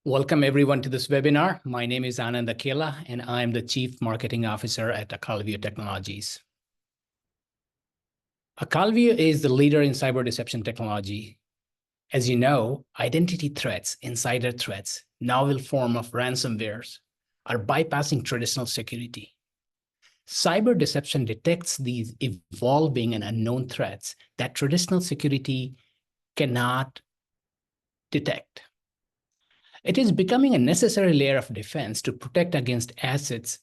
Welcome everyone to this webinar. My name is Anand Akela, and I'm the Chief Marketing Officer at Acalvio Technologies. Acalvio is the leader in cyber deception technology. As you know, identity threats, insider threats, novel form of ransomwares are bypassing traditional security. Cyber deception detects these evolving and unknown threats that traditional security cannot detect. It is becoming a necessary layer of defense to protect against assets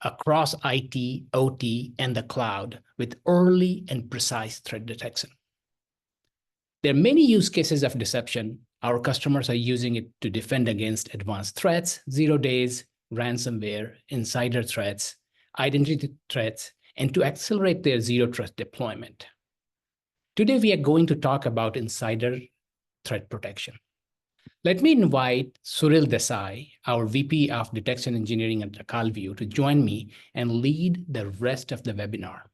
across IT, OT, and the cloud with early and precise threat detection. There are many use cases of deception. Our customers are using it to defend against advanced threats, 0 days, ransomware, insider threats, identity threats, and to accelerate their zero trust deployment. Today, we are going to talk about insider threat protection. Let me invite Suril Desai, our VP of Detection Engineering at Acalvio, to join me and lead the rest of the webinar.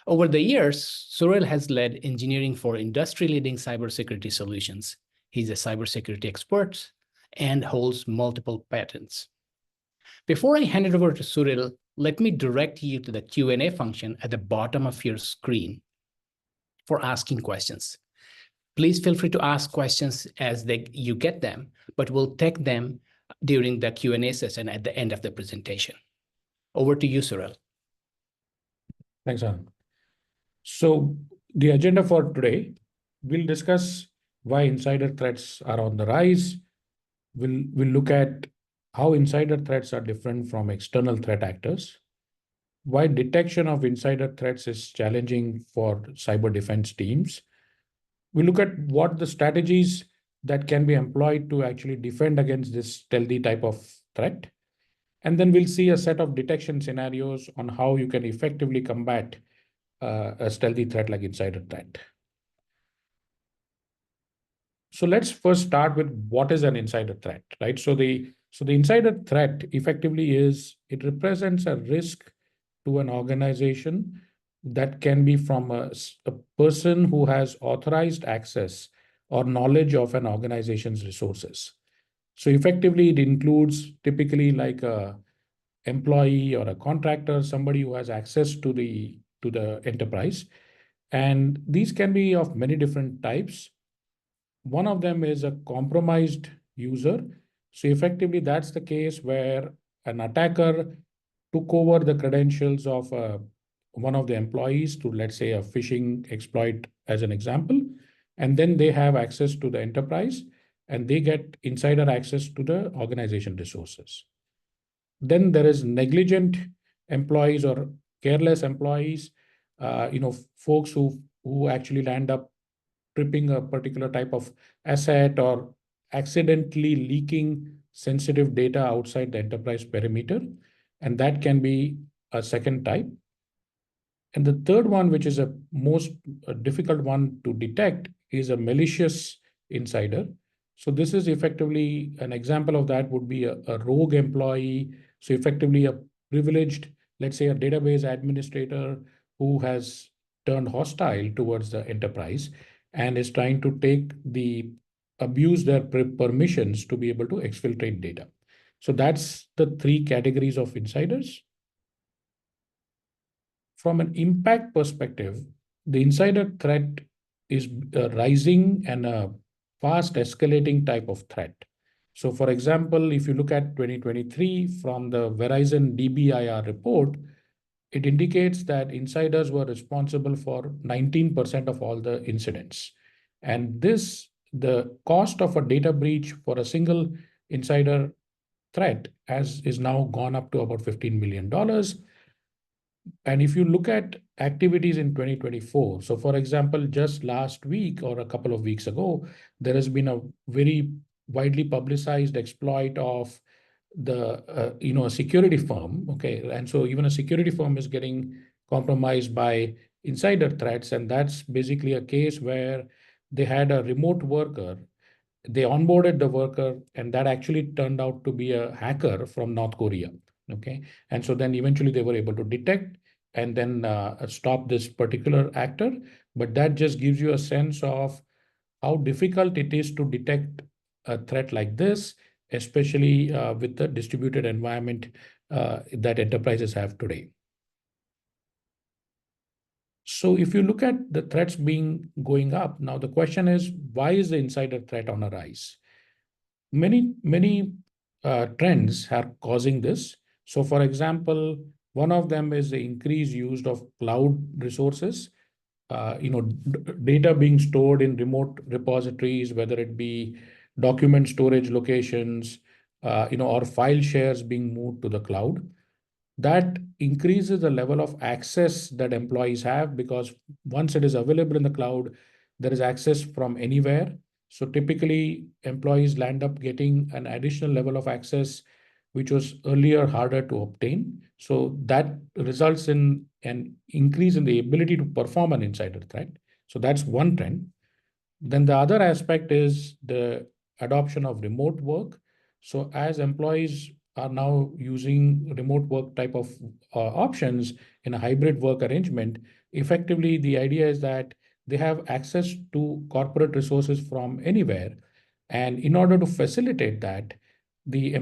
Over the years, Suril has led engineering for industry-leading cybersecurity solutions. He's a cybersecurity expert and holds multiple patents. Before I hand it over to Suril, let me direct you to the Q&A function at the bottom of your screen for asking questions. Please feel free to ask questions as you get them, but we'll take them during the Q&A session at the end of the presentation. Over to you, Suril. Thanks, Anand. So the agenda for today, we'll discuss why insider threats are on the rise. We'll look at how insider threats are different from external threat actors, why detection of insider threats is challenging for cyber defense teams. We'll look at what the strategies that can be employed to actually defend against this stealthy type of threat. And then we'll see a set of detection scenarios on how you can effectively combat a stealthy threat like insider threat. So let's first start with what is an insider threat, right? So the insider threat effectively it represents a risk to an organization that can be from a person who has authorized access or knowledge of an organization's resources. So effectively, it includes typically like a employee or a contractor, somebody who has access to the enterprise. And these can be of many different types. One of them is a compromised user. So effectively, that's the case where an attacker took over the credentials of one of the employees to, let's say, a phishing exploit as an example, and then they have access to the enterprise and they get insider access to the organization resources. Then there is negligent employees or careless employees, folks who actually land up tripping a particular type of asset or accidentally leaking sensitive data outside the enterprise perimeter. And that can be a second type. And the third one, which is a most difficult one to detect, is a malicious insider. So this is effectively an example of that would be a rogue employee. So effectively a privileged, let's say a database administrator who has turned hostile towards the enterprise and is trying to abuse their permissions to be able to exfiltrate data. So that's the three categories of insiders. From an impact perspective, the insider threat is rising and a fast escalating type of threat. So for example, if you look at 2023 from the Verizon DBIR report, it indicates that insiders were responsible for 19% of all the incidents. And the cost of a data breach for a single insider threat is now gone up to about $15 million. And if you look at activities in 2024, so for example, just last week or a couple of weeks ago, there has been a very widely publicized exploit of a security firm. Okay, and so even a security firm is getting compromised by insider threats, and that's basically a case where they had a remote worker. They onboarded the worker, and that actually turned out to be a hacker from North Korea. Okay, and so then eventually they were able to detect and then stop this particular actor. But that just gives you a sense of how difficult it is to detect a threat like this especially with the distributed environment that enterprises have today. So if you look at the threats going up, now the question is, why is the insider threat on a rise? Many trends are causing this. So for example, one of them is the increased use of cloud resources. Data being stored in remote repositories, whether it be document storage locations, or file shares being moved to the cloud. That increases the level of access that employees have, because once it is available in the cloud, there is access from anywhere. So typically, employees land up getting an additional level of access, which was earlier harder to obtain. So that results in an increase in the ability to perform an insider threat. So that's one trend. Then the other aspect is the adoption of remote work. So as employees are now using remote work type of options in a hybrid work arrangement, effectively the idea is that they have access to corporate resources from anywhere. And in order to facilitate that, the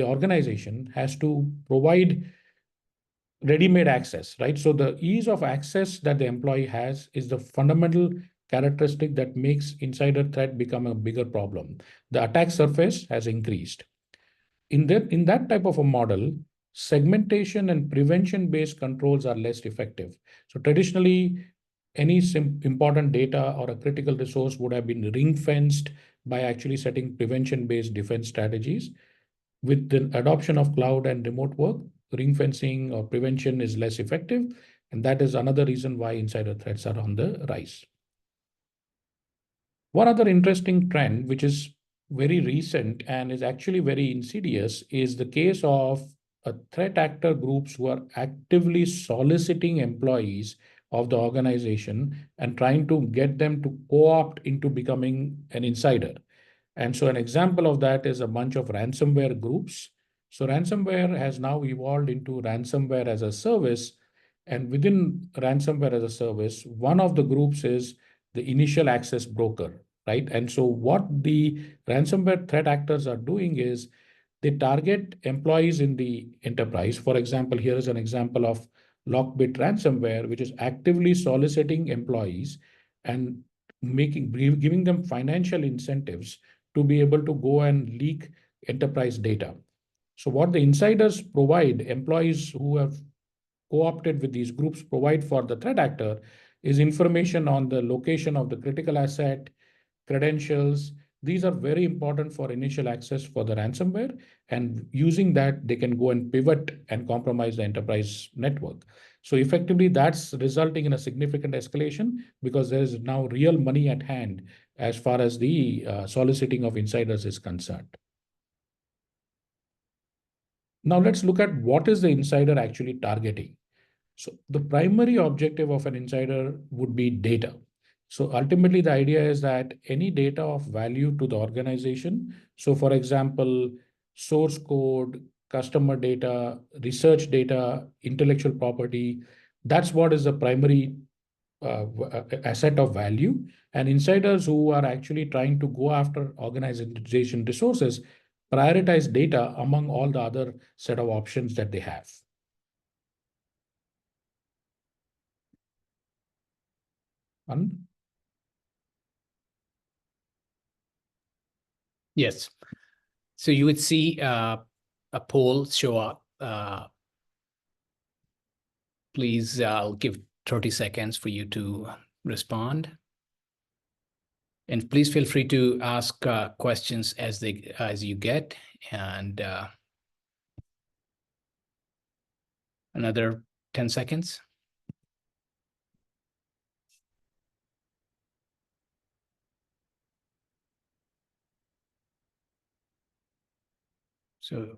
organization has to provide ready-made access, right? So the ease of access that the employee has is the fundamental characteristic that makes insider threat become a bigger problem. The attack surface has increased. In that type of a model, segmentation and prevention-based controls are less effective. So traditionally, any important data or a critical resource would have been ring-fenced by actually setting prevention-based defense strategies. With the adoption of cloud and remote work, ring fencing or prevention is less effective. And that is another reason why insider threats are on the rise. One other interesting trend, which is very recent and is actually very insidious, is the case of threat actor groups who are actively soliciting employees of the organization and trying to get them to co-opt into becoming an insider. And so an example of that is a bunch of ransomware groups. So ransomware has now evolved into ransomware as a service. And within ransomware as a service, one of the groups is the initial access broker, right? And so what the ransomware threat actors are doing is they target employees in the enterprise. For example, here is an example of Lockbit ransomware, which is actively soliciting employees and giving them financial incentives to be able to go and leak enterprise data. So what the insiders provide, employees who have co-opted with these groups provide for the threat actor, is information on the location of the critical asset, credentials. These are very important for initial access for the ransomware. And using that, they can go and pivot and compromise the enterprise network. So effectively, that's resulting in a significant escalation because there is now real money at hand as far as the soliciting of insiders is concerned. Now let's look at what is the insider actually targeting. So the primary objective of an insider would be data. So ultimately, the idea is that any data of value to the organization. So for example, source code, customer data, research data, intellectual property, that's what is the primary asset of value. And insiders who are actually trying to go after organization resources prioritize data among all the other set of options that they have. Yes. So you would see a poll show up. Please, I'll give 30 seconds for you to respond. And please feel free to ask questions as you get. And another 10 seconds. So,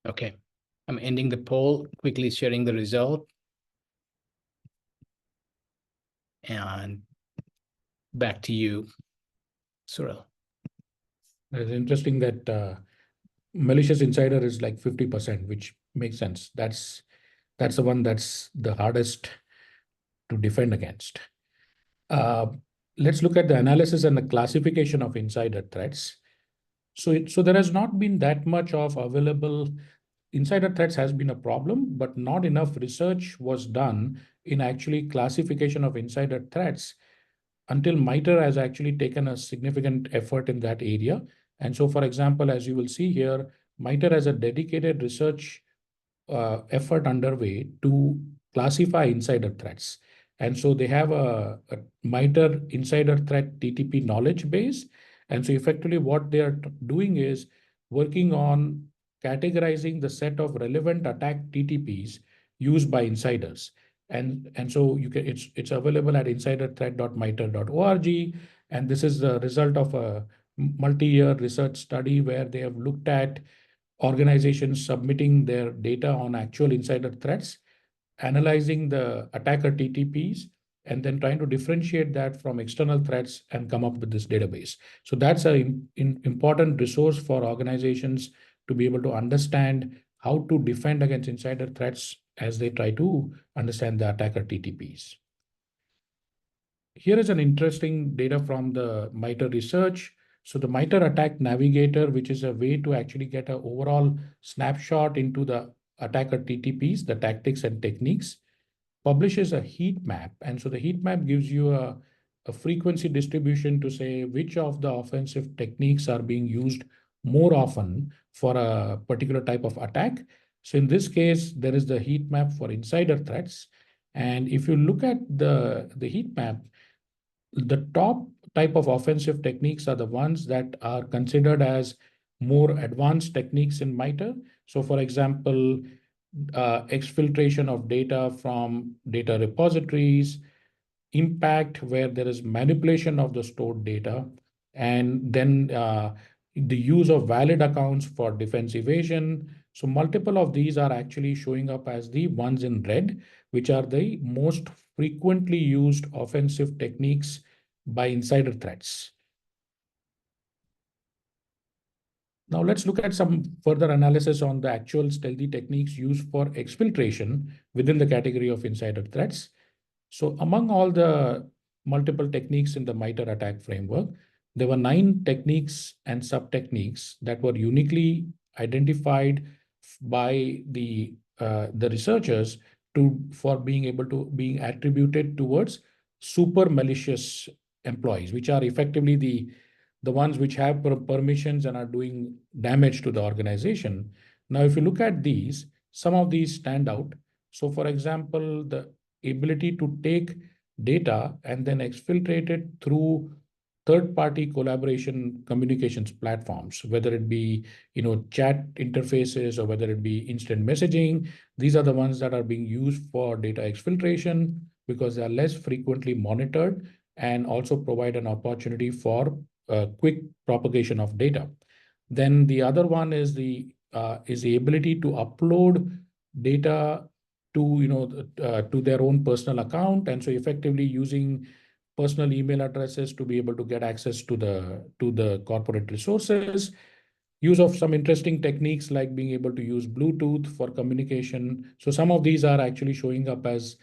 okay. I'm ending the poll, quickly sharing the result. And back to you, Suril. It's interesting that malicious insider is like 50%, which makes sense. That's the one that's the hardest to defend against. let's look at the analysis and the classification of insider threats. So there has not been that much of available. Insider threats has been a problem, but not enough research was done in actually classification of insider threats until MITRE has actually taken a significant effort in that area. And so, for example, as you will see here, MITRE has a dedicated research effort underway to classify insider threats. And so they have a MITRE insider threat TTP knowledge base. And so effectively what they are doing is working on categorizing the set of relevant attack TTPs used by insiders. And so it's available at insiderthreat.mitre.org. And this is the result of a multi-year research study where they have looked at organizations submitting their data on actual insider threats, analyzing the attacker TTPs, and then trying to differentiate that from external threats and come up with this database. So that's an important resource for organizations to be able to understand how to defend against insider threats as they try to understand the attacker TTPs. Here is an interesting data from the MITRE research. So the MITRE Attack Navigator, which is a way to actually get an overall snapshot into the attacker TTPs, the tactics and techniques, publishes a heat map. And so the heat map gives you a frequency distribution to say which of the offensive techniques are being used more often for a particular type of attack. So in this case, there is the heat map for insider threats. And if you look at the heat map, the top type of offensive techniques are the ones that are considered as more advanced techniques in MITRE. So for example, exfiltration of data from data repositories, impact where there is manipulation of the stored data, and then the use of valid accounts for defense evasion. So multiple of these are actually showing up as the ones in red, which are the most frequently used offensive techniques by insider threats. Now let's look at some further analysis on the actual stealthy techniques used for exfiltration within the category of insider threats. So among all the multiple techniques in the MITRE attack framework, there were 9 techniques and sub-techniques that were uniquely identified by the researchers for being attributed towards super malicious employees, which are effectively the ones which have permissions and are doing damage to the organization. Now, if you look at these, some of these stand out. So for example, the ability to take data and then exfiltrate it through third-party collaboration communications platforms, whether it be chat interfaces or whether it be instant messaging. These are the ones that are being used for data exfiltration because they are less frequently monitored and also provide an opportunity for quick propagation of data. Then the other one is the ability to upload data to their own personal account, and so effectively using personal email addresses to be able to get access to the corporate resources. Use of some interesting techniques like being able to use Bluetooth for communication. So some of these are actually showing up as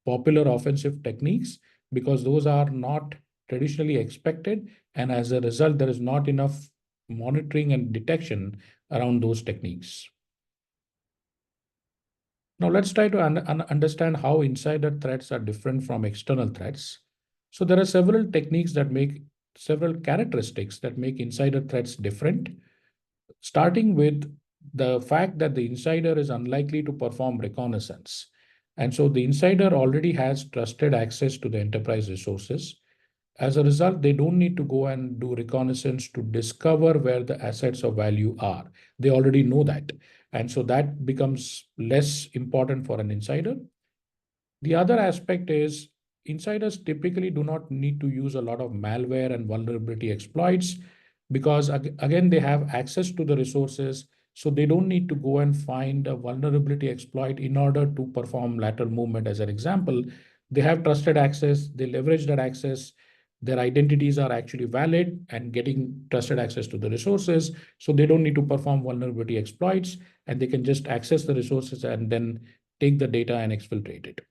popular offensive techniques because those are not traditionally expected, and as a result, there is not enough monitoring and detection around those techniques. Now let's try to understand how insider threats are different from external threats. So there are several characteristics that make insider threats different, starting with the fact that the insider is unlikely to perform reconnaissance. And so the insider already has trusted access to the enterprise resources. As a result, they don't need to go and do reconnaissance to discover where the assets of value are. They already know that. And so that becomes less important for an insider. The other aspect is insiders typically do not need to use a lot of malware and vulnerability exploits because, again, they have access to the resources. So they don't need to go and find a vulnerability exploit in order to perform lateral movement. As an example, they have trusted access, they leverage that access, their identities are actually valid and getting trusted access to the resources. So they don't need to perform vulnerability exploits, and they can just access the resources and then take the data and exfiltrate it.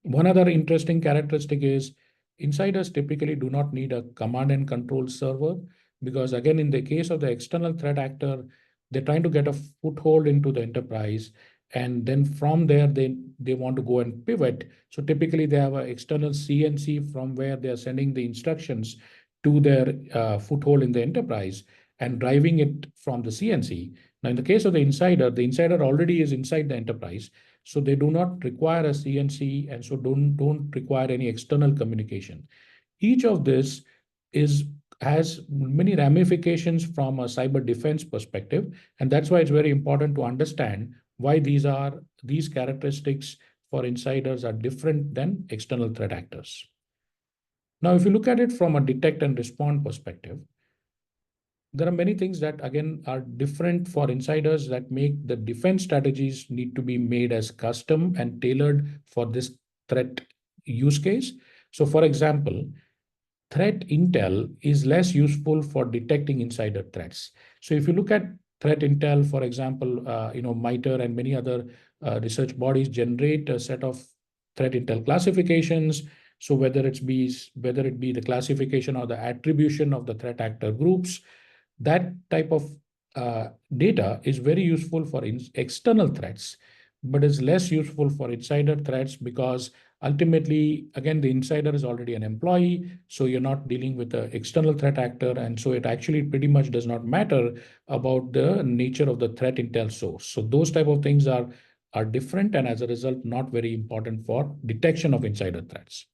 One other interesting characteristic is insiders typically do not need a command and control server because, again, in the case of the external threat actor, they're trying to get a foothold into the enterprise. And then from there, they want to go and pivot. So typically, they have an external CNC from where they are sending the instructions to their foothold in the enterprise and driving it from the CNC. Now, in the case of the insider already is inside the enterprise. So they do not require a CNC and so don't require any external communication. Each of this is has many ramifications from a cyber defense perspective, and that's why it's very important to understand why these characteristics for insiders are different than external threat actors. Now, if you look at it from a detect and respond perspective, there are many things that again are different for insiders that make the defense strategies need to be made as custom and tailored for this threat use case. So for example, threat intel is less useful for detecting insider threats. So if you look at threat intel, for example, MITRE and many other research bodies generate a set of threat intel classifications. So whether it be the classification or the attribution of the threat actor groups, that type of data is very useful for external threats, but is less useful for insider threats because ultimately, again, the insider is already an employee, so you're not dealing with the external threat actor, and so it actually pretty much does not matter about the nature of the threat intel source. So those type of things are different, and as a result, not very important for detection of insider threats.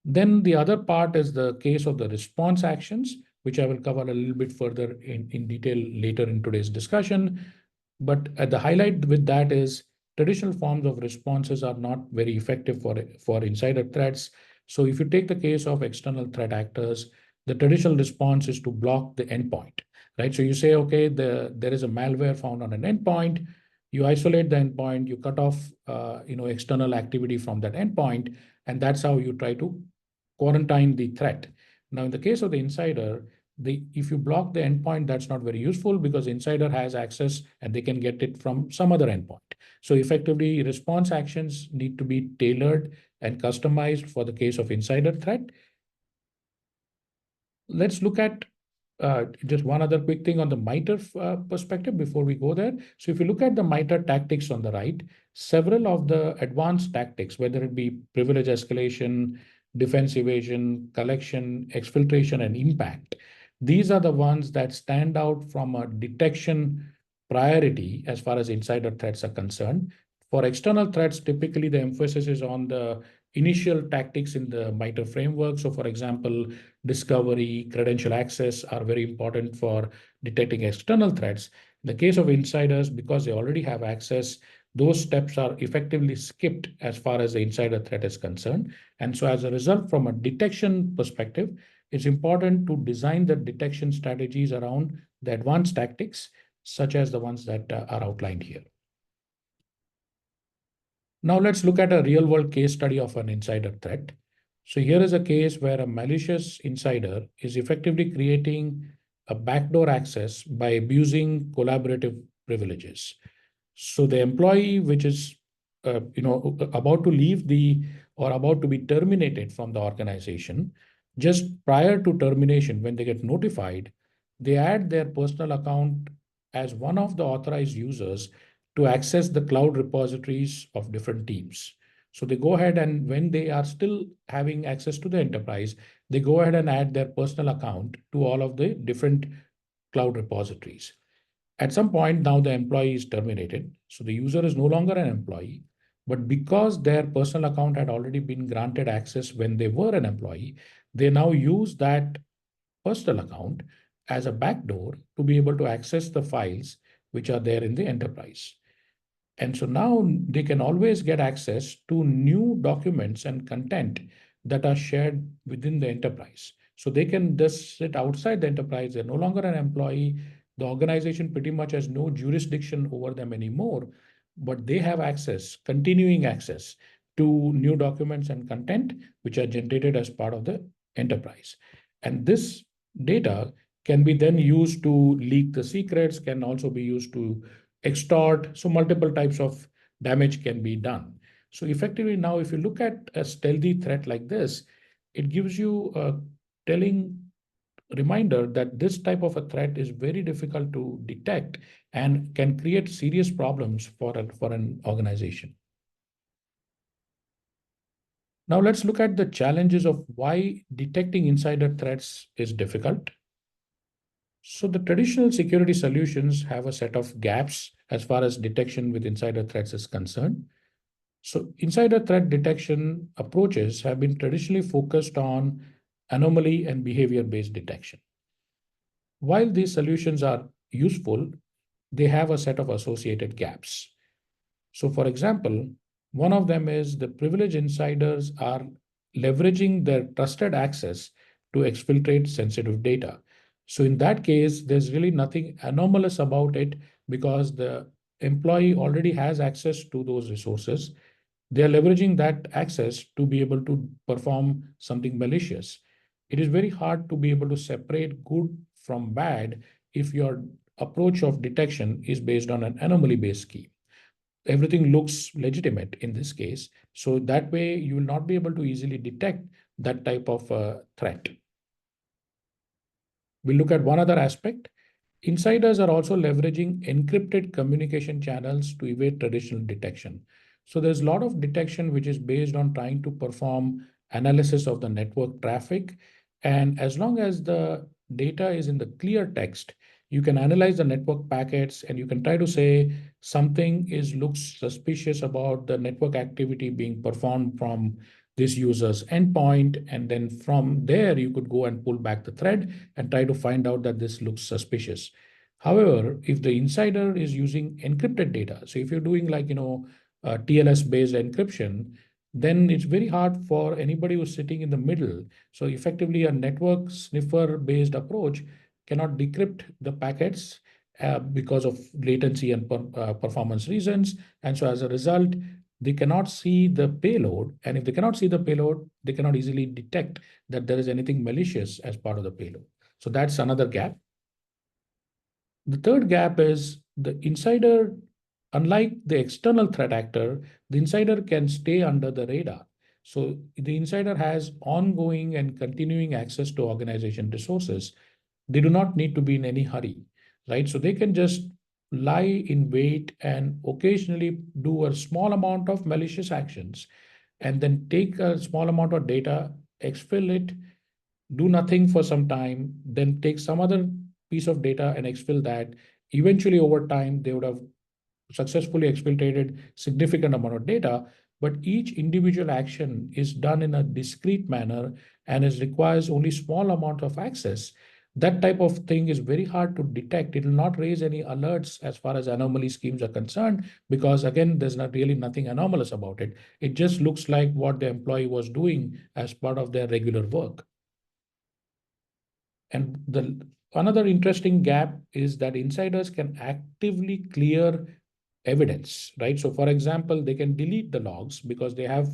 Then the other part is the case of the response actions, which I will cover a little bit further in detail later in today's discussion. But the highlight with that is traditional forms of responses are not very effective for insider threats. So if you take the case of external threat actors, the traditional response is to block the endpoint, right? So you say, okay, there is a malware found on an endpoint. You isolate the endpoint, you cut off external activity from that endpoint, and that's how you try to quarantine the threat. Now, in the case of the insider, if you block the endpoint, that's not very useful because insider has access and they can get it from some other endpoint. So effectively, response actions need to be tailored and customized for the case of insider threat. Let's look at just one other quick thing on the MITRE perspective before we go there. So if you look at the MITRE tactics on the right, several of the advanced tactics, whether it be privilege escalation, defense evasion, collection, exfiltration, and impact, these are the ones that stand out from a detection priority as far as insider threats are concerned. For external threats, typically the emphasis is on the initial tactics in the MITRE framework. So for example, discovery, credential access are very important for detecting external threats. In the case of insiders, because they already have access, those steps are effectively skipped as far as the insider threat is concerned. And so as a result, from a detection perspective, it's important to design the detection strategies around the advanced tactics, such as the ones that are outlined here. Now let's look at a real-world case study of an insider threat. So here is a case where a malicious insider is effectively creating a backdoor access by abusing collaborative privileges. So the employee, which is about to leave or about to be terminated from the organization, just prior to termination, when they get notified, they add their personal account as one of the authorized users to access the cloud repositories of different teams. So they go ahead and when they are still having access to the enterprise, they go ahead and add their personal account to all of the different cloud repositories. At some point, now the employee is terminated. So the user is no longer an employee, but because their personal account had already been granted access when they were an employee, they now use that personal account as a backdoor to be able to access the files which are there in the enterprise. And so now they can always get access to new documents and content that are shared within the enterprise. So they can just sit outside the enterprise. They're no longer an employee. The organization pretty much has no jurisdiction over them anymore, but they have access, continuing access to new documents and content which are generated as part of the enterprise. And this data can be then used to leak the secrets, can also be used to extort. So multiple types of damage can be done. So effectively now, if you look at a stealthy threat like this, it gives you a telling reminder that this type of a threat is very difficult to detect and can create serious problems for an organization. Now let's look at the challenges of why detecting insider threats is difficult. So the traditional security solutions have a set of gaps as far as detection with insider threats is concerned. So insider threat detection approaches have been traditionally focused on anomaly and behavior-based detection. While these solutions are useful, they have a set of associated gaps. So for example, one of them is the privileged insiders are leveraging their trusted access to exfiltrate sensitive data. So in that case, there's really nothing anomalous about it because the employee already has access to those resources. They are leveraging that access to be able to perform something malicious. It is very hard to be able to separate good from bad if your approach of detection is based on an anomaly-based scheme. Everything looks legitimate in this case. So that way you will not be able to easily detect that type of threat. We'll look at one other aspect. Insiders are also leveraging encrypted communication channels to evade traditional detection. So there's a lot of detection which is based on trying to perform analysis of the network traffic. And as long as the data is in the clear text, you can analyze the network packets and you can try to say something looks suspicious about the network activity being performed from this user's endpoint. And then from there, you could go and pull back the thread and try to find out that this looks suspicious. However, if the insider is using encrypted data, so if you're doing like, TLS-based encryption, then it's very hard for anybody who's sitting in the middle. So effectively, a network sniffer-based approach cannot decrypt the packets because of latency and performance reasons. And so as a result, they cannot see the payload. And if they cannot see the payload, they cannot easily detect that there is anything malicious as part of the payload. So that's another gap. The third gap is the insider, unlike the external threat actor, the insider can stay under the radar. So the insider has ongoing and continuing access to organization resources. They do not need to be in any hurry, right? So they can just lie in wait and occasionally do a small amount of malicious actions and then take a small amount of data, exfil it, do nothing for some time, then take some other piece of data and exfil that. Eventually, over time, they would have successfully exfiltrated significant amount of data, but each individual action is done in a discrete manner and it requires only small amount of access. That type of thing is very hard to detect. It will not raise any alerts as far as anomaly schemes are concerned, because again, there's not really nothing anomalous about it. It just looks like what the employee was doing as part of their regular work. And another interesting gap is that insiders can actively clear evidence, right? So for example, they can delete the logs because they have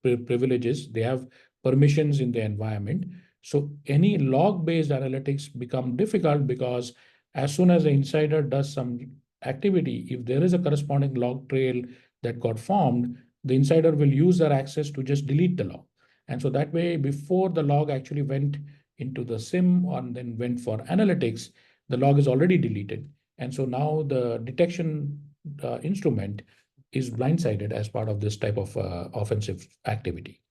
privileges, they have permissions in the environment. So any log-based analytics become difficult because as soon as the insider does some activity, if there is a corresponding log trail that got formed, the insider will use their access to just delete the log. And so that way, before the log actually went into the SIM and then went for analytics, the log is already deleted. And so now the detection instrument is blindsided as part of this type of offensive activity.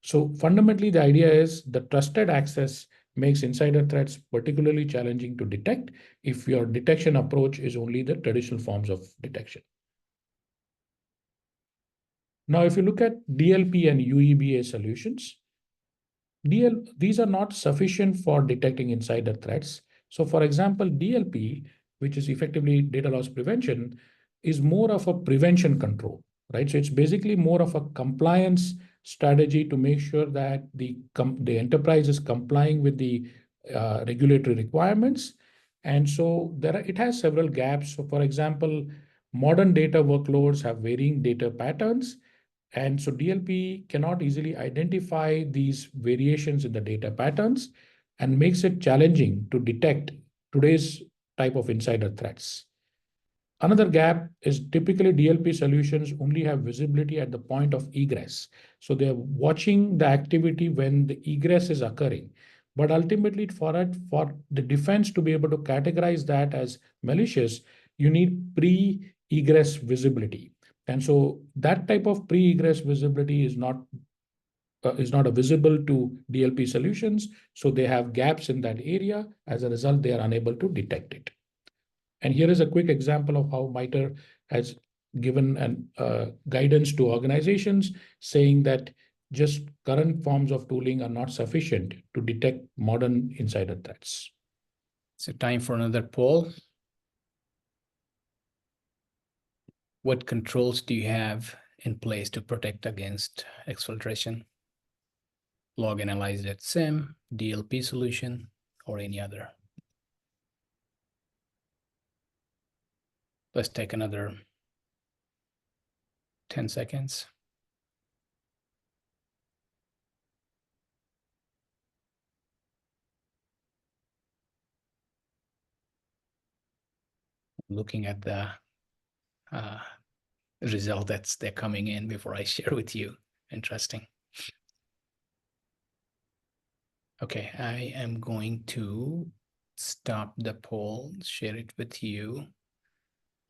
So fundamentally, the idea is the trusted access makes insider threats particularly challenging to detect if your detection approach is only the traditional forms of detection. Now, if you look at DLP and UEBA solutions, these are not sufficient for detecting insider threats. So for example, DLP, which is effectively data loss prevention, is more of a prevention control, right? So it's basically more of a compliance strategy to make sure that the enterprise is complying with the regulatory requirements. And so it has several gaps. So for example, modern data workloads have varying data patterns, and so DLP cannot easily identify these variations in the data patterns and makes it challenging to detect today's type of insider threats. Another gap is typically DLP solutions only have visibility at the point of egress. So they're watching the activity when the egress is occurring. But ultimately, for the defense to be able to categorize that as malicious, you need pre-egress visibility. And so that type of pre-egress visibility is not visible to DLP solutions. So they have gaps in that area. As a result, they are unable to detect it. And here is a quick example of how MITRE has given an guidance to organizations saying that just current forms of tooling are not sufficient to detect modern insider threats. So time for another poll. What controls do you have in place to protect against exfiltration? Log analyzed at SIM, DLP solution, or any other? Let's take another 10 seconds. Looking at the result they're coming in before I share with you. Interesting. Okay, I am going to stop the poll, share it with you.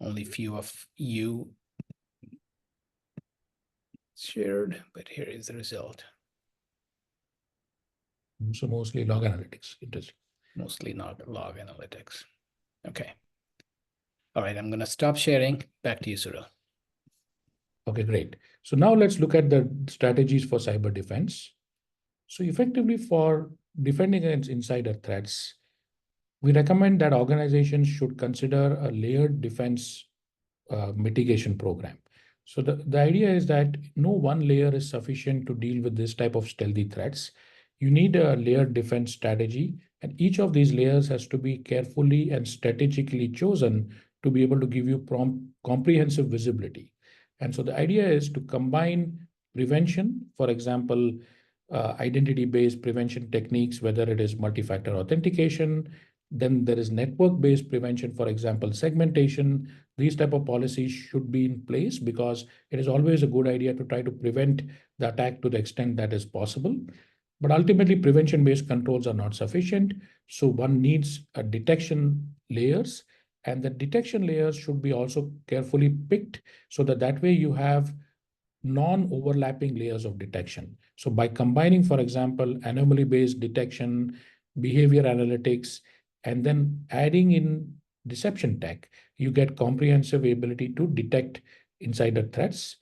Only few of you shared, but here is the result. So mostly log analytics. Interesting. Mostly not log analytics. Okay. All right, I'm going to stop sharing. Back to you, Cyril. Okay, great. So now let's look at the strategies for cyber defense. So effectively for defending against insider threats, we recommend that organizations should consider a layered defense mitigation program. So the idea is that no one layer is sufficient to deal with this type of stealthy threats. You need a layered defense strategy, and each of these layers has to be carefully and strategically chosen to be able to give you comprehensive visibility. And so the idea is to combine prevention, for example, identity-based prevention techniques, whether it is multi-factor authentication, then there is network-based prevention, for example, segmentation. These type of policies should be in place because it is always a good idea to try to prevent the attack to the extent that is possible. But ultimately, prevention-based controls are not sufficient. So one needs a detection layers, and the detection layers should be also carefully picked so that way you have non-overlapping layers of detection. So by combining, for example, anomaly-based detection, behavior analytics, and then adding in deception tech, you get comprehensive ability to detect insider threats.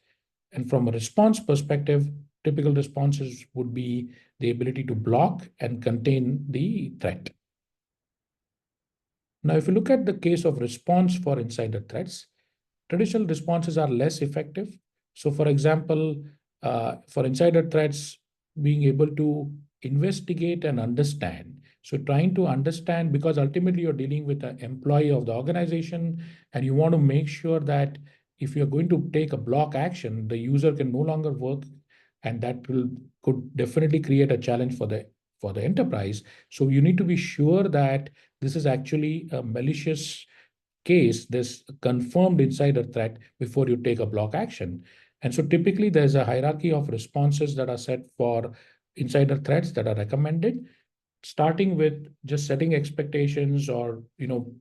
And from a response perspective, typical responses would be the ability to block and contain the threat. Now, if you look at the case of response for insider threats, traditional responses are less effective. So for example, for insider threats, being able to investigate and understand. So trying to understand, because ultimately you're dealing with an employee of the organization, and you want to make sure that if you're going to take a block action, the user can no longer work, and that could definitely create a challenge for the enterprise. So you need to be sure that this is actually a malicious case, this confirmed insider threat before you take a block action. And so typically there's a hierarchy of responses that are set for insider threats that are recommended, starting with just setting expectations or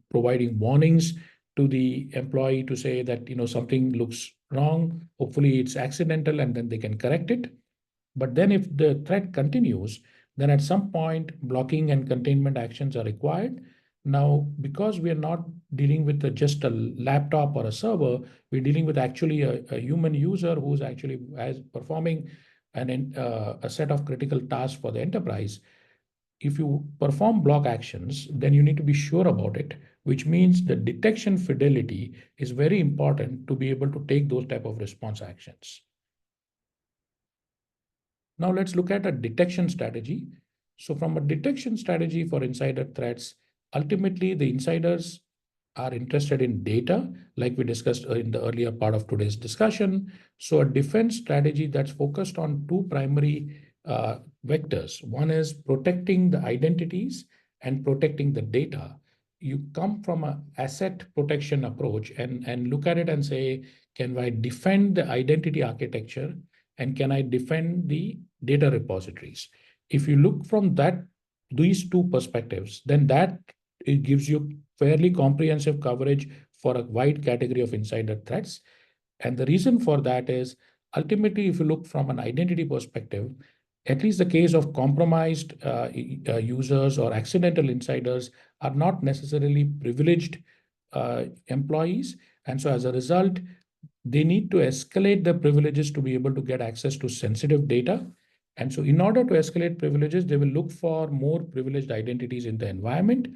providing warnings to the employee to say that something looks wrong. Hopefully it's accidental, and then they can correct it. But then if the threat continues, then at some point blocking and containment actions are required. Now, because we are not dealing with just a laptop or a server, we're dealing with actually a human user who's actually performing a set of critical tasks for the enterprise. If you perform block actions, then you need to be sure about it, which means the detection fidelity is very important to be able to take those type of response actions. Now let's look at a detection strategy. So from a detection strategy for insider threats, ultimately the insiders are interested in data, like we discussed in the earlier part of today's discussion. So a defense strategy that's focused on two primary vectors. One is protecting the identities and protecting the data. you come from an asset protection approach and look at it and say, can I defend the identity architecture and can I defend the data repositories? If you look from these two perspectives, then it gives you fairly comprehensive coverage for a wide category of insider threats. And the reason for that is ultimately, if you look from an identity perspective, at least the case of compromised users or accidental insiders are not necessarily privileged employees. And so as a result, they need to escalate the privileges to be able to get access to sensitive data. And so in order to escalate privileges, they will look for more privileged identities in the environment.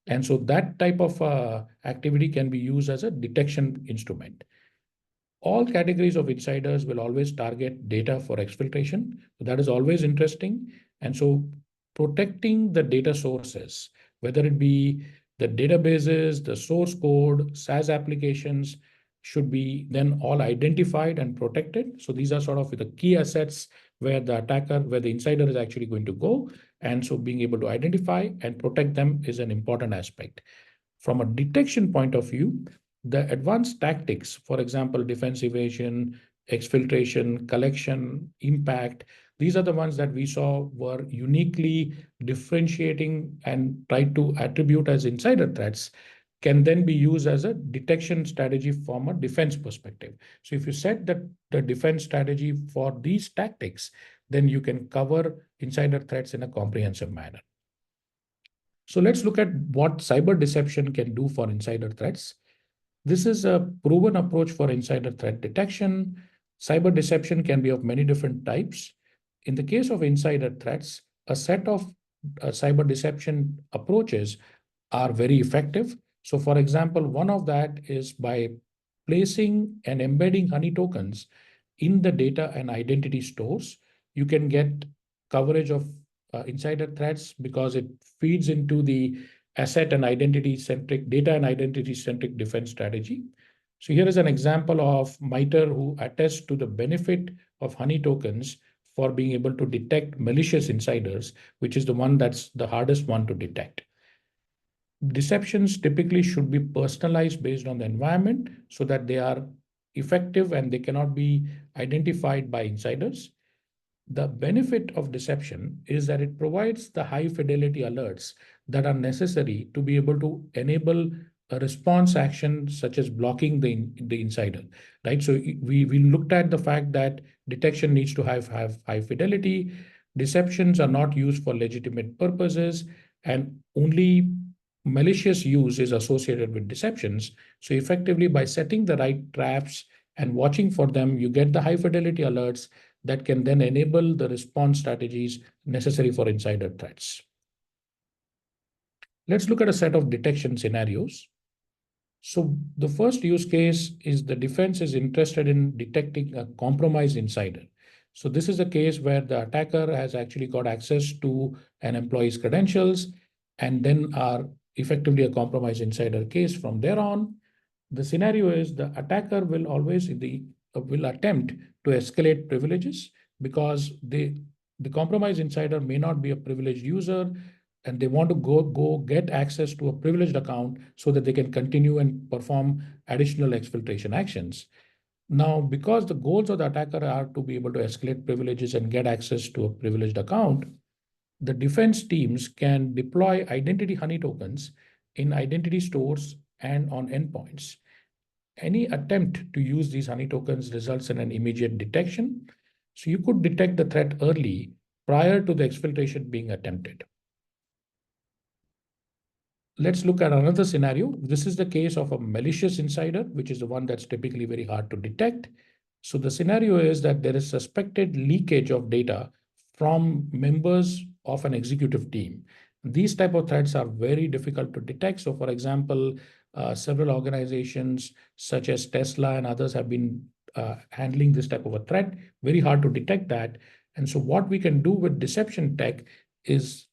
And so that type of activity can be used as a detection instrument. All categories of insiders will always target data for exfiltration. So that is always interesting. And so protecting the data sources, whether it be the databases, the source code, SaaS applications, should be then all identified and protected. So these are sort of the key assets where the insider is actually going to go. And so being able to identify and protect them is an important aspect. From a detection point of view, the advanced tactics, for example, defense evasion, exfiltration, collection, impact, these are the ones that we saw were uniquely differentiating and tried to attribute as insider threats, can then be used as a detection strategy from a defense perspective. So if you set the defense strategy for these tactics, then you can cover insider threats in a comprehensive manner. So let's look at what cyber deception can do for insider threats. This is a proven approach for insider threat detection. Cyber deception can be of many different types. In the case of insider threats, a set of cyber deception approaches are very effective. So for example, one of that is by placing and embedding honey tokens in the data and identity stores, you can get coverage of insider threats because it feeds into the asset and identity-centric data and identity-centric defense strategy. So here is an example of MITRE who attests to the benefit of honey tokens for being able to detect malicious insiders, which is the one that's the hardest one to detect. Deceptions typically should be personalized based on the environment so that they are effective and they cannot be identified by insiders. The benefit of deception is that it provides the high fidelity alerts that are necessary to be able to enable a response action such as blocking the insider, right? So we looked at the fact that detection needs to have high fidelity. Deceptions are not used for legitimate purposes, and only malicious use is associated with deceptions. So effectively, by setting the right traps and watching for them, you get the high fidelity alerts that can then enable the response strategies necessary for insider threats. Let's look at a set of detection scenarios. So the first use case is the defense is interested in detecting a compromised insider. So this is a case where the attacker has actually got access to an employee's credentials and then are effectively a compromised insider case from there on. The scenario is the attacker will always will attempt to escalate privileges because the compromised insider may not be a privileged user and they want to go get access to a privileged account so that they can continue and perform additional exfiltration actions. Now, because the goals of the attacker are to be able to escalate privileges and get access to a privileged account, the defense teams can deploy identity honey tokens in identity stores and on endpoints. Any attempt to use these honey tokens results in an immediate detection. So you could detect the threat early prior to the exfiltration being attempted. Let's look at another scenario. This is the case of a malicious insider, which is the one that's typically very hard to detect. So the scenario is that there is suspected leakage of data from members of an executive team. These type of threats are very difficult to detect. So for example, several organizations such as Tesla and others have been handling this type of a threat. Very hard to detect that. And so what we can do with deception tech is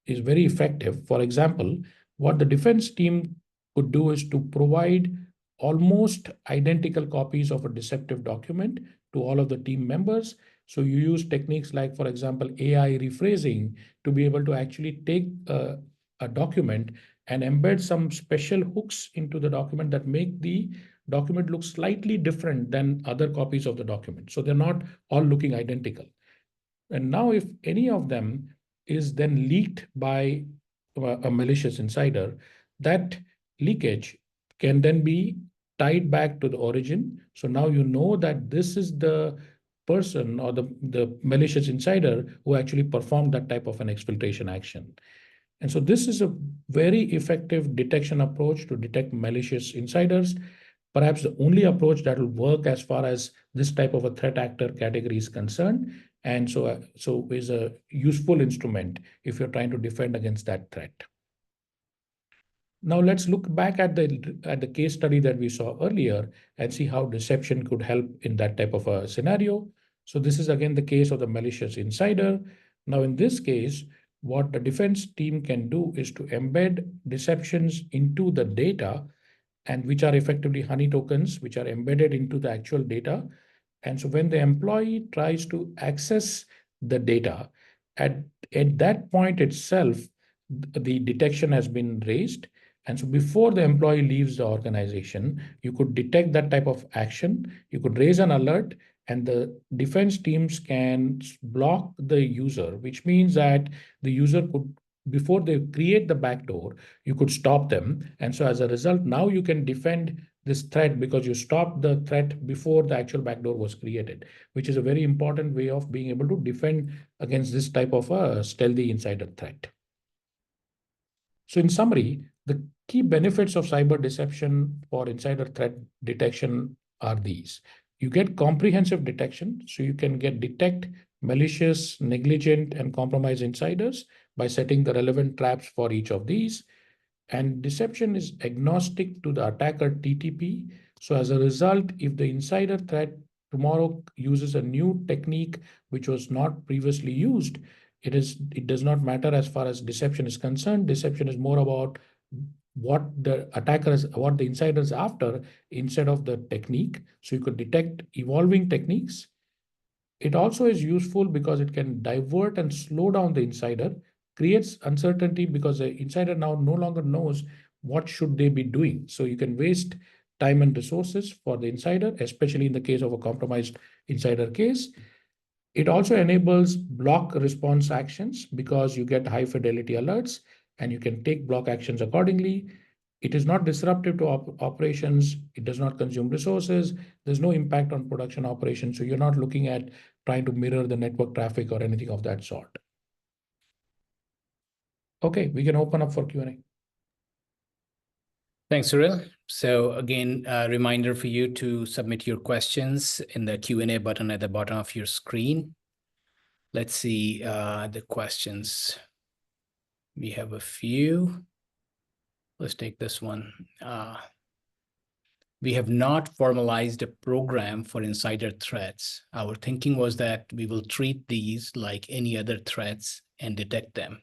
very effective. For example, what the defense team could do is to provide almost identical copies of a deceptive document to all of the team members. So you use techniques like, for example, AI rephrasing to be able to actually take a document and embed some special hooks into the document that make the document look slightly different than other copies of the document. So they're not all looking identical. And now if any of them is then leaked by a malicious insider, that leakage can then be tied back to the origin. So now you know that this is the person or the malicious insider who actually performed that type of an exfiltration action. And so this is a very effective detection approach to detect malicious insiders, perhaps the only approach that will work as far as this type of a threat actor category is concerned. And so is a useful instrument if you're trying to defend against that threat. Now let's look back at the case study that we saw earlier and see how deception could help in that type of a scenario. So this is again the case of the malicious insider. Now in this case, what the defense team can do is to embed deceptions into the data, and which are effectively honey tokens, which are embedded into the actual data. And so when the employee tries to access the data, at, at that point itself, the detection has been raised. And so before the employee leaves the organization, you could detect that type of action. You could raise an alert, and the defense teams can block the user, which means that the user could, before they create the backdoor, you could stop them. And so as a result, now you can defend this threat because you stopped the threat before the actual backdoor was created, which is a very important way of being able to defend against this type of a stealthy insider threat. So in summary, the key benefits of cyber deception for insider threat detection are these. You get comprehensive detection, so you can detect malicious, negligent, and compromised insiders by setting the relevant traps for each of these. And deception is agnostic to the attacker TTP. So as a result, if the insider threat tomorrow uses a new technique which was not previously used, it does not matter as far as deception is concerned. Deception is more about what the insider is after instead of the technique. So you could detect evolving techniques. It also is useful because it can divert and slow down the insider, creates uncertainty because the insider now no longer knows what should they be doing. So you can waste time and resources for the insider, especially in the case of a compromised insider case. It also enables block response actions because you get high fidelity alerts and you can take block actions accordingly. It is not disruptive to operations. It does not consume resources. There's no impact on production operations. So you're not looking at trying to mirror the network traffic or anything of that sort. Okay, we can open up for Q&A. Thanks, Cyril. So again, a reminder for you to submit your questions in the Q&A button at the bottom of your screen. Let's see the questions. We have a few. Let's take this one. We have not formalized a program for insider threats. Our thinking was that we will treat these like any other threats and detect them.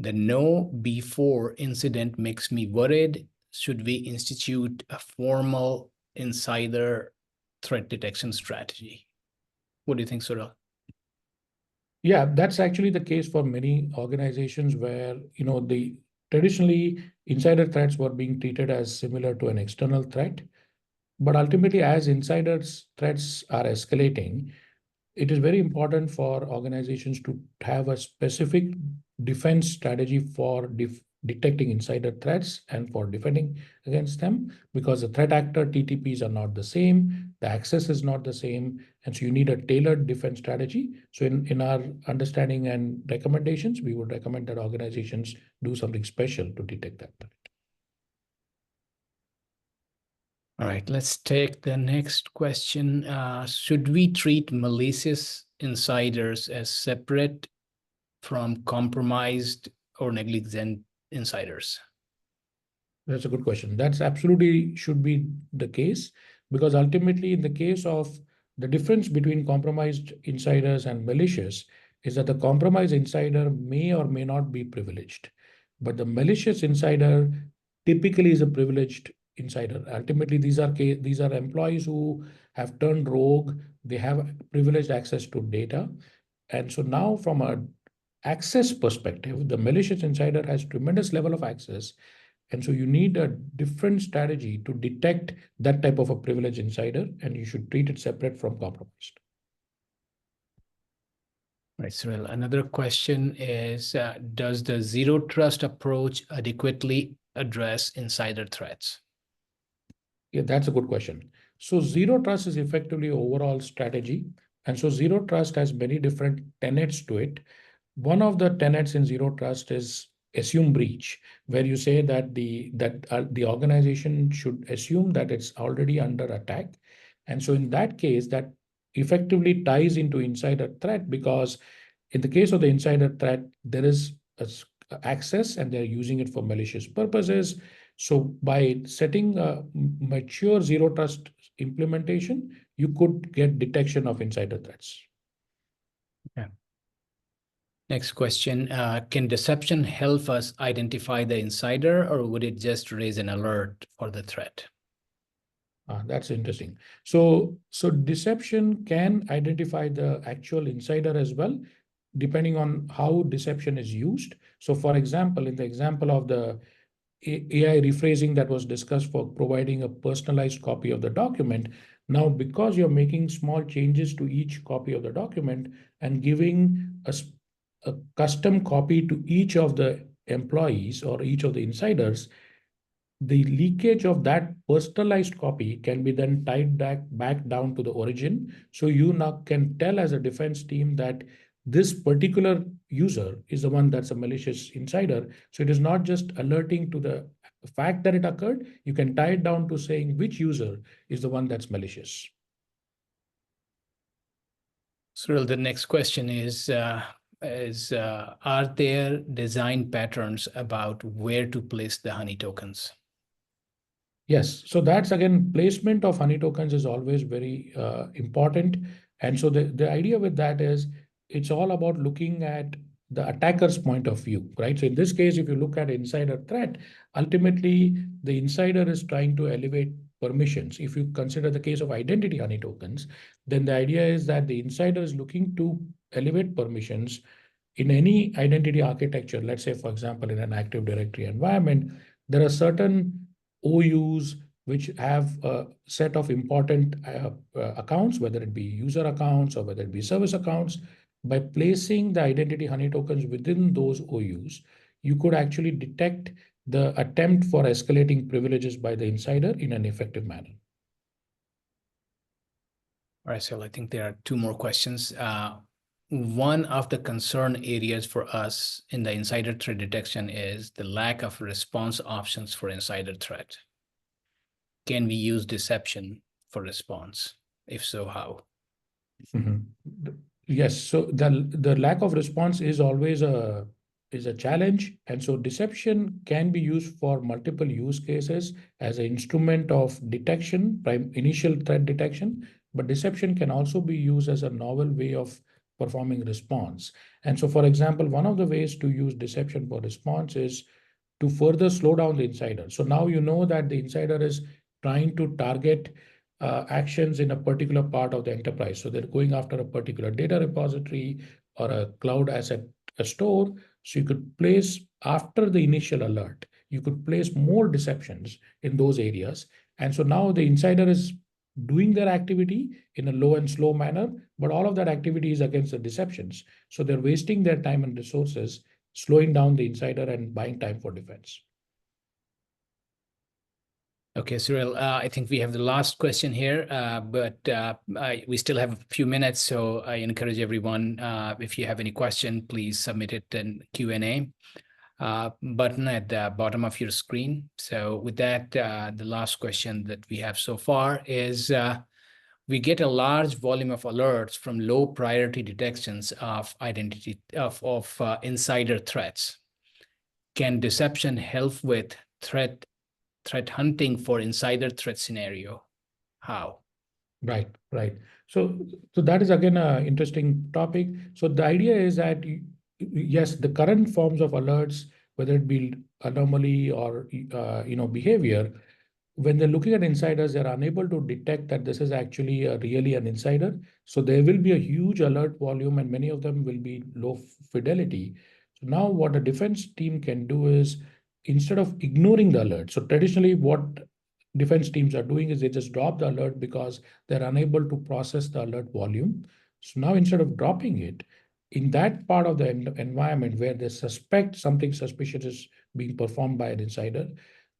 The know before incident makes me worried. Should we institute a formal insider threat detection strategy? What do you think, Surya? Yeah, that's actually the case for many organizations where, the traditionally insider threats were being treated as similar to an external threat. But ultimately, as insiders threats are escalating, it is very important for organizations to have a specific defense strategy for detecting insider threats and for defending against them, because the threat actor TTPs are not the same, the access is not the same, and so you need a tailored defense strategy. So in our understanding and recommendations, we would recommend that organizations do something special to detect that threat. All right, let's take the next question. Should we treat malicious insiders as separate from compromised or negligent insiders? That's a good question. That's absolutely should be the case, because ultimately, in the case of the difference between compromised insiders and malicious is that the compromised insider may or may not be privileged, but the malicious insider typically is a privileged insider. Ultimately, these are employees who have turned rogue. They have privileged access to data, and so now from a access perspective, the malicious insider has tremendous level of access. And so you need a different strategy to detect that type of a privileged insider, and you should treat it separate from compromised. Right, Cyril. Another question is, does the zero trust approach adequately address insider threats? Yeah, that's a good question. So zero trust is effectively overall strategy. And so zero trust has many different tenets to it. One of the tenets in zero trust is assume breach, where you say that the organization should assume that it's already under attack. And so in that case, that effectively ties into insider threat, because in the case of the insider threat, there is access and they're using it for malicious purposes. So by setting a mature zero trust implementation, you could get detection of insider threats. Yeah. Next question, can deception help us identify the insider, or would it just raise an alert for the threat? That's interesting. So deception can identify the actual insider as well, depending on how deception is used. So for example, in the example of the AI rephrasing that was discussed for providing a personalized copy of the document, now because you're making small changes to each copy of the document and giving a custom copy to each of the employees or each of the insiders, the leakage of that personalized copy can be then tied back down to the origin. So you now can tell as a defense team that this particular user is the one that's a malicious insider. So it is not just alerting to the fact that it occurred. You can tie it down to saying which user is the one that's malicious. Cyril, the next question is are there design patterns about where to place the honey tokens? Yes, so that's again, placement of honey tokens is always very important. And so the idea with that is it's all about looking at the attacker's point of view, right? So in this case, if you look at insider threat, ultimately the insider is trying to elevate permissions. If you consider the case of identity honey tokens, then the idea is that the insider is looking to elevate permissions in any identity architecture. Let's say, for example, in an Active Directory environment, there are certain OUs which have a set of important accounts, whether it be user accounts or whether it be service accounts. By placing the identity honey tokens within those OUs, you could actually detect the attempt for escalating privileges by the insider in an effective manner. All right, so I think there are two more questions. One of the concern areas for us in the insider threat detection is the lack of response options for insider threat. Can we use deception for response? If so, how? Yes, so the lack of response is always a challenge, and so deception can be used for multiple use cases as an instrument of detection, initial threat detection, but deception can also be used as a novel way of performing response. And so, for example, one of the ways to use deception for response is to further slow down the insider. So now you know that the insider is trying to target actions in a particular part of the enterprise. So they're going after a particular data repository or a cloud asset, a store. So you could place, after the initial alert, you could place more deceptions in those areas. And so now the insider is doing their activity in a low and slow manner, but all of that activity is against the deceptions. So they're wasting their time and resources, slowing down the insider and buying time for defense. Okay, Cyril, I think we have the last question here, but we still have a few minutes, so I encourage everyone, if you have any question, please submit it in Q&A button at the bottom of your screen. So with that, the last question that we have so far is, we get a large volume of alerts from low priority detections of identity of insider threats. Can deception help with threat hunting for insider threat scenario? How? Right, right. So that is again an interesting topic. So the idea is that yes, the current forms of alerts, whether it be anomaly or behavior, when they're looking at insiders, they're unable to detect that this is actually really an insider. So there will be a huge alert volume, and many of them will be low fidelity. So now what a defense team can do is, instead of ignoring the alert, so traditionally what defense teams are doing is they just drop the alert because they're unable to process the alert volume. So now instead of dropping it, in that part of the environment where they suspect something suspicious is being performed by an insider,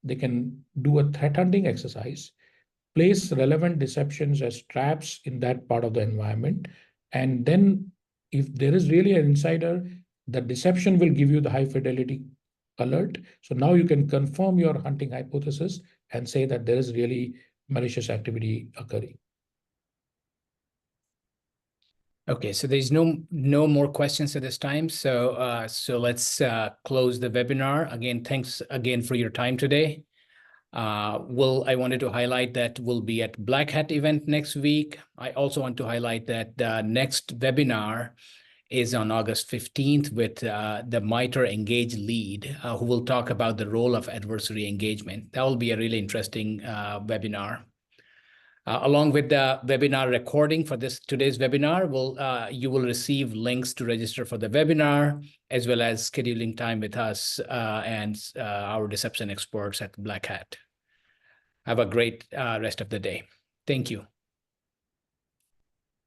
they can do a threat hunting exercise, place relevant deceptions as traps in that part of the environment, and then if there is really an insider, the deception will give you the high fidelity alert. So now you can confirm your hunting hypothesis and say that there is really malicious activity occurring. Okay, so there's no more questions at this time. So let's close the webinar. Again, thanks again for your time today. I wanted to highlight that we'll be at Black Hat event next week. I also want to highlight that the next webinar is on August 15th with the MITRE Engage lead, who will talk about the role of adversary engagement. That will be a really interesting webinar. Along with the webinar recording for today's webinar, you will receive links to register for the webinar, as well as scheduling time with us and our deception experts at Black Hat. Have a great rest of the day. Thank you.